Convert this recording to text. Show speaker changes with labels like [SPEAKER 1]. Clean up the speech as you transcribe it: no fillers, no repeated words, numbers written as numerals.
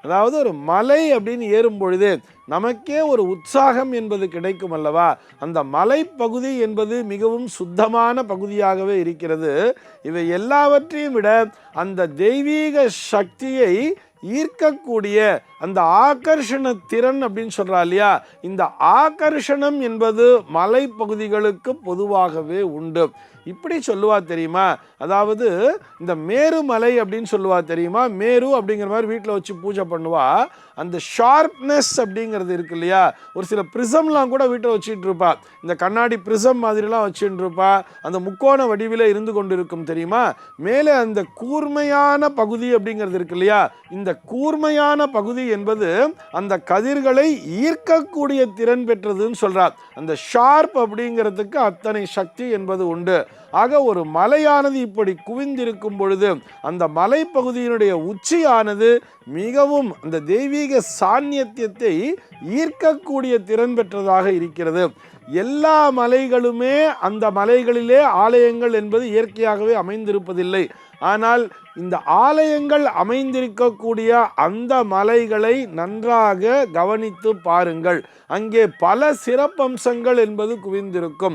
[SPEAKER 1] அதாவது ஒரு மலை அப்படின்னு ஏறும் பொழுது நமக்கே ஒரு உற்சாகம் என்பது கிடைக்கும் அல்லவா. அந்த மலைப்பகுதி என்பது மிகவும் சுத்தமான பகுதியாகவே இருக்கிறது. இவை எல்லாவற்றையும் விட அந்த தெய்வீக சக்தியை ஈர்க்கக்கூடிய அந்த ஆகர்ஷண திறன் அப்படின்னு சொல்றா இல்லையா, இந்த ஆகர்ஷணம் என்பது மலைப்பகுதிகளுக்கு பொதுவாகவே உண்டு. இப்படி சொல்லுவா தெரியுமா, அதாவது இந்த மேருமலை அப்படின்னு சொல்லுவா தெரியுமா, மேரு அப்படிங்கிற மாதிரி வீட்டில் வச்சு பூஜை பண்ணுவா. அந்த ஷார்ப்னஸ் அப்படிங்கிறது இருக்கு இல்லையா, ஒரு சில ப்ரிசம்லாம் கூட வீட்டில் வச்சுட்டு இருப்பா, இந்த கண்ணாடி ப்ரிசம் மாதிரிலாம் வச்சுட்டு இருப்பா, அந்த முக்கோண வடிவில் இருந்து கொண்டு இருக்கும் தெரியுமா. மேலே அந்த கூர்மையான பகுதி அப்படிங்கிறது இருக்கு இல்லையா, இந்த கூர்மையான பகுதி என்பது அந்த கதிர்களை ஈர்க்கக்கூடிய திறன் பெற்றதுன்னு சொல்றார். அந்த ஷார்ப் அப்படிங்கிறதுக்கு அத்தனை சக்தி என்பது உண்டு. ஆக ஒரு மலையானது இப்படி குவிந்திருக்கும் பொழுது அந்த மலைப்பகுதியினுடைய உச்சியானது மிகவும் அந்த தெய்வீக சாநித்தியத்தை ஈர்க்கக்கூடிய திறன் பெற்றதாக இருக்கிறது. எல்லா மலைகளுமே அந்த மலைகளிலே ஆலயங்கள் என்பது இயற்கையாகவே அமைந்திருப்பதில்லை. ஆனால் இந்த ஆலயங்கள் அமைந்திருக்கக்கூடிய அந்த மலைகளை நன்றாக கவனித்து பாருங்கள், அங்கே பல சிறப்பம்சங்கள் என்பது குவிந்திருக்கும்.